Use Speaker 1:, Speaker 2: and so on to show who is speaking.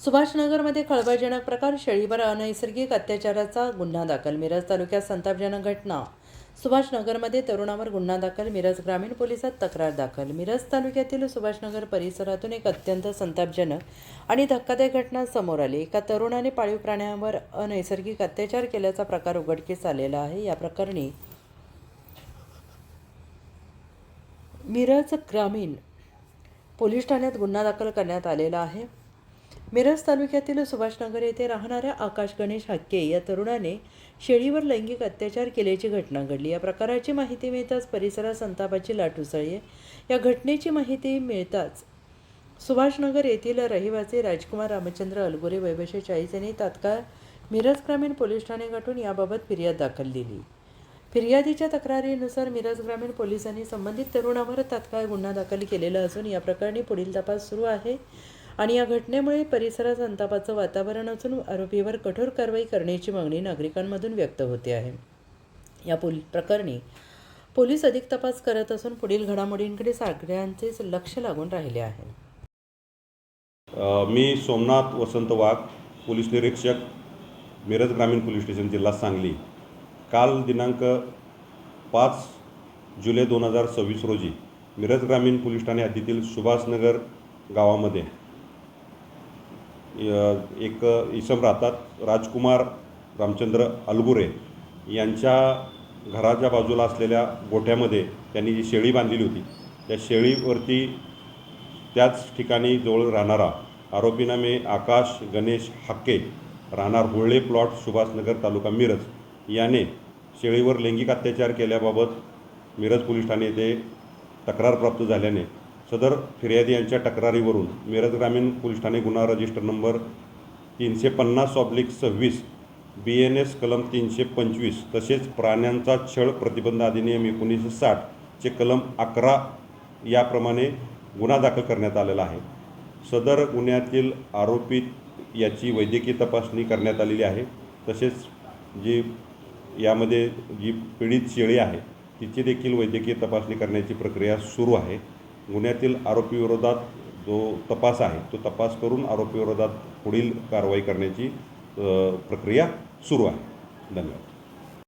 Speaker 1: सुभाषनगरमध्ये खळबळजनक प्रकार, शेळीवर अनैसर्गिक अत्याचाराचा गुन्हा दाखल. मिरज तालुक्यात संतापजनक घटना. सुभाषनगरमध्ये तरुणावर गुन्हा दाखल. मिरज ग्रामीण पोलिसात तक्रार दाखल. मिरज तालुक्यातील सुभाषनगर परिसरातून एक अत्यंत संतापजनक आणि धक्कादायक घटना समोर आली. एका तरुणाने पाळीव प्राण्यावर अनैसर्गिक अत्याचार केल्याचा प्रकार उघडकीस आलेला आहे. या प्रकरणी मिरज ग्रामीण पोलीस ठाण्यात गुन्हा दाखल करण्यात आलेला आहे. मिरज तालुक्यातील सुभाषनगर येथे राहणाऱ्या आकाश गणेश हाके या तरुणाने शेळीवर लैंगिक अत्याचार केल्याची घटना घडली. या प्रकाराची माहिती मिळताच परिसरात संतापाची लाट उसळली. या घटनेची माहिती मिळताच सुभाषनगर येथील रहिवासी राजकुमार रामचंद्र अलगुरे वय 40 यांनी तात्काळ मिरज ग्रामीण पोलीस ठाणे गाठून याबाबत फिर्याद दाखल दिली. फिर्यादीच्या तक्रारीनुसार मिरज ग्रामीण पोलिसांनी संबंधित तरुणावर तात्काळ गुन्हा दाखल केलेला असून या प्रकरणी पुढील तपास सुरू आहे आणि या घटनेमुळे परिसरात संतापाचं वातावरण असून आरोपीवर कठोर कारवाई करण्याची मागणी नागरिकांमधून व्यक्त होते आहे. या प्रकरणी पोलीस अधिक तपास करत असून पुढील घडामोडींकडे सगळ्यांचेच लक्ष लागून राहिले आहे.
Speaker 2: मी सोमनाथ वसंत वाघ, पोलीस निरीक्षक, मिरज ग्रामीण पोलीस स्टेशन, जिल्हा सांगली. काल दिनांक 5 जुलै 2026 रोजी मिरज ग्रामीण पोलीस ठाणे हद्दीतील सुभाषनगर गावामध्ये एक इसम राहतात, राजकुमार रामचंद्र अलगुरे यांच्या घराच्या बाजूला असलेल्या गोठ्यामध्ये त्यांनी जी शेळी बांधलेली होती, त्या शेळीवरती त्याच ठिकाणी जवळ राहणारा आरोपी नामे आकाश गणेश हाके, राहणार हुळळे प्लॉट, सुभाषनगर, तालुका मिरज याने शेळीवर लैंगिक अत्याचार केल्याबाबत मिरज पोलीस ठाणे येथे तक्रार प्राप्त झाल्याने सदर फिर्यादी यांच्या तक्रारीवरून मिरज ग्रामीण पोलीस ठाणे गुन्हा रजिस्टर नंबर 350/26 BNS कलम 325 तसेच प्राण्यांचा छळ प्रतिबंध अधिनियम 1960 चे कलम 11 याप्रमाणे गुन्हा दाखल करण्यात आलेला आहे. सदर गुन्ह्यातील आरोपित याची वैद्यकीय तपासणी करण्यात आलेली आहे. तसेच यामध्ये जी पीडित शेळी आहे तिची देखील वैद्यकीय तपासणी करण्याची प्रक्रिया सुरू आहे. गुन्ह्यातील आरोपीविरोधात जो तपास आहे तो तपास करून आरोपीविरोधात पुढील कारवाई करण्याची प्रक्रिया सुरू आहे. धन्यवाद.